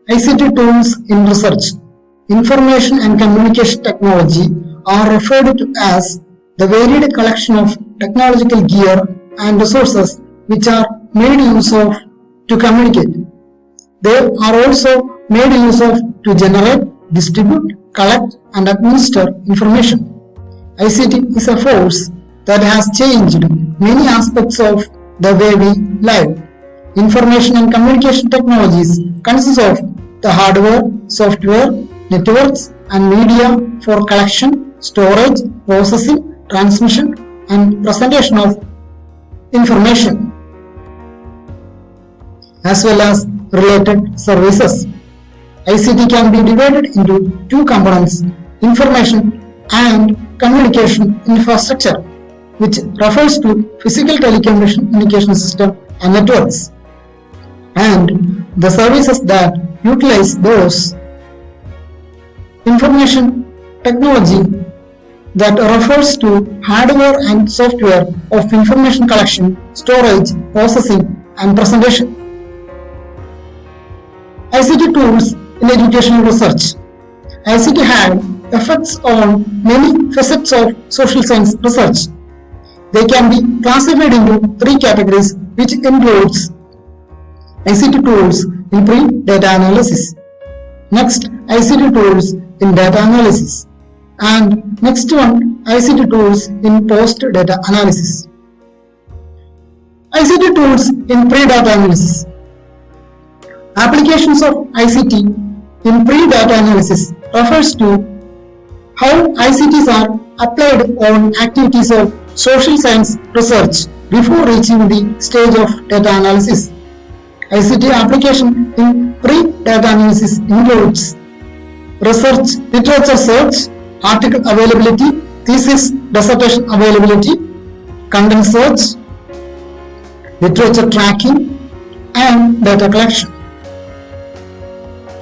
ICT tools in research, information and communication technology are referred to as the varied collection of technological gear and resources which are made use of to communicate. They are also made use of to generate, distribute, collect and administer information. ICT is a force that has changed many aspects of the way we live. Information and communication technologies consist of the hardware, software, networks and media for collection, storage, processing, transmission and presentation of information, as well as related services. ICT can be divided into two components: information and communication infrastructure, which refers to physical telecommunication system and networks, and the services that utilize those. Information technology that refers to hardware and software of information collection, storage, processing and presentation. ICT tools in educational research. ICT had effects on many facets of social science research. They can be classified into three categories, which includes ICT tools in pre-data analysis, next ICT tools in data analysis, and next one ICT tools in post-data analysis. ICT tools in pre-data analysis. Applications of ICT in pre-data analysis refers to how ICTs are applied on activities of social science research before reaching the stage of data analysis. ICT application in pre-data analysis includes research, literature search, article availability, thesis, dissertation availability, content search, literature tracking, and data collection.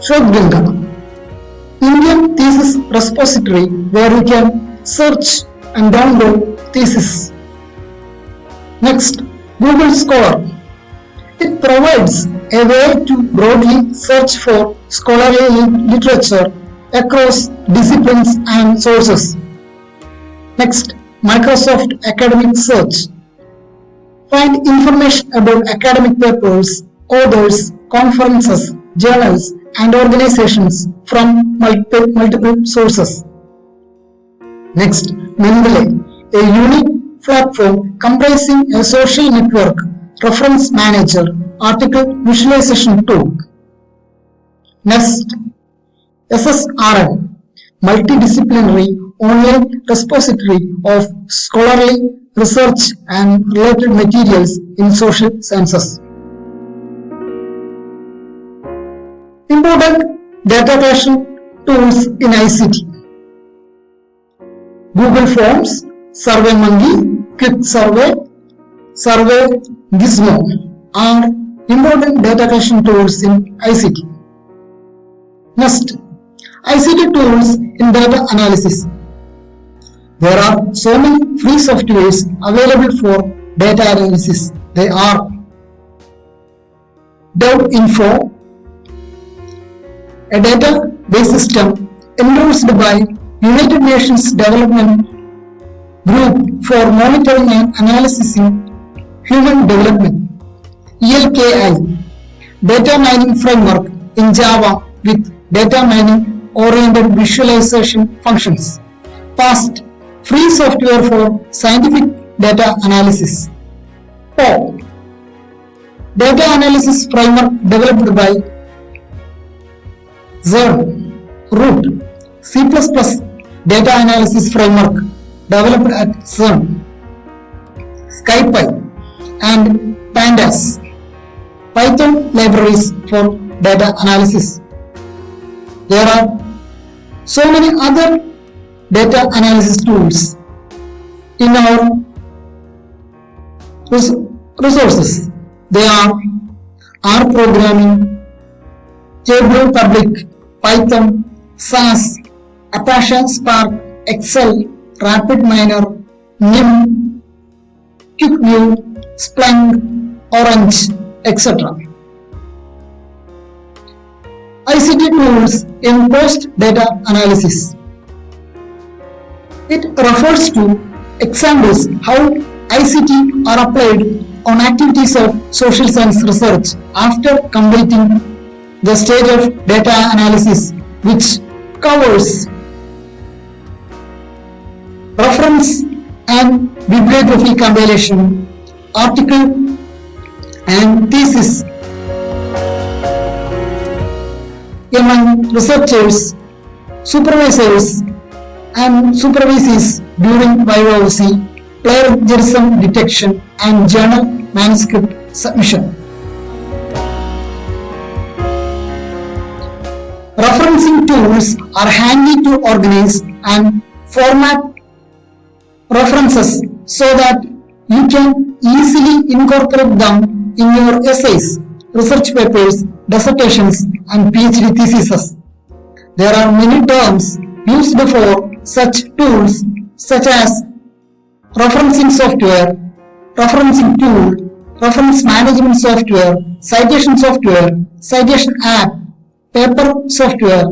Shrodganga, Indian thesis repository where you can search and download thesis. Next, Google Scholar. It provides a way to broadly search for scholarly literature across disciplines and sources. Next, Microsoft Academic Search. Find information about academic papers, authors, conferences, journals, and organizations from multiple sources. Next, Mendeley, a unique platform comprising a social network, reference manager, article visualization tool. Next, SSRM, multidisciplinary online repository of scholarly research and related materials in social sciences. Important data collection tools in ICT. Google Forms, SurveyMonkey, Quick Survey, Survey Gizmo are important data collection tools in ICT. Next, ICT tools in data analysis. There are so many free softwares available for data analysis. They are DevInfo, a database system endorsed by United Nations Development Group for monitoring and analyzing human development. ELKI, data mining framework in Java with data mining oriented visualization functions. PAST, free software for scientific data analysis. POP, data analysis framework developed by Zern. Root, C++ data analysis framework developed at Zern. SciPy and Pandas, Python libraries for data analysis. There are so many other data analysis tools in our resources. They are R programming, JBoss Public, Python, SAS, Apache Spark, Excel, RapidMiner, NIM, QuickView, Splunk, Orange, etc. ICT tools in post-data analysis. It refers to examples how ICT are applied on activities of social science research after completing the stage of data analysis, which covers reference and bibliography compilation, article and thesis among researchers, supervisors and supervisees during YOC, plagiarism detection and journal manuscript submission. Referencing tools are handy to organize and format references so that you can easily incorporate them in your essays, research papers, dissertations, and PhD theses. There are many terms used for such tools such as referencing software, referencing tool, reference management software, citation app, paper software,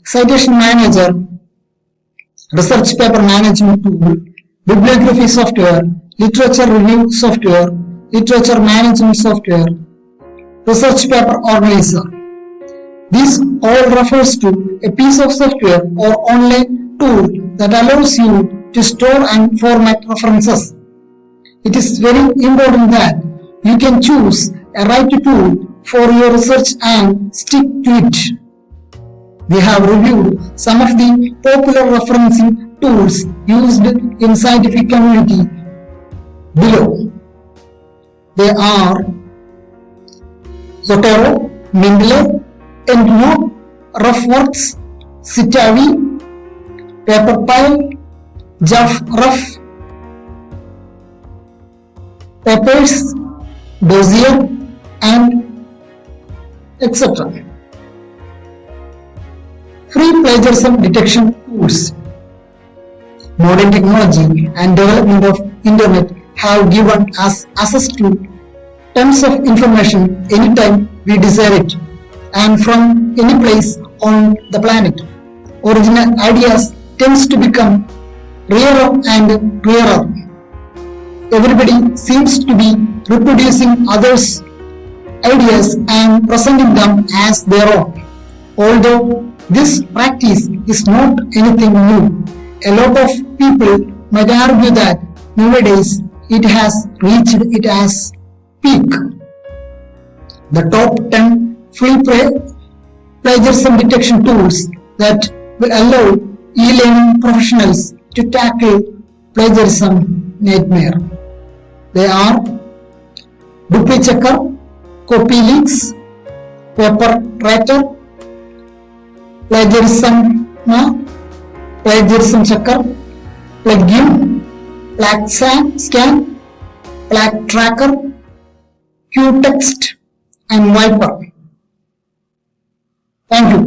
citation manager, research paper management tool, bibliography software, literature review software, literature management software, research paper organizer. This all refers to a piece of software or online tool that allows you to store and format references. It is very important that you can choose a right tool for your research and stick to it. We have reviewed some of the popular referencing tools used in scientific community below. They are Zotero, Mendeley, EndNote, RefWorks, Citavi, Paperpile, JaffRef, Papers, Dozier, and etc. Free plagiarism detection tools. Modern technology and development of internet have given us access to tons of information anytime we desire it and from any place on the planet. Original ideas tends to become rarer and rarer. Everybody seems to be reproducing others' ideas and presenting them as their own. Although this practice is not anything new, a lot of people might argue that nowadays it has reached its peak. The top 10 free plagiarism detection tools that will allow e-learning professionals to tackle plagiarism nightmare. They are DupliChecker, CopyLeaks, PaperRater, Plagiarism Checker, Plagium, PlagScan, PlagTracker, QText, and Viper. Thank you.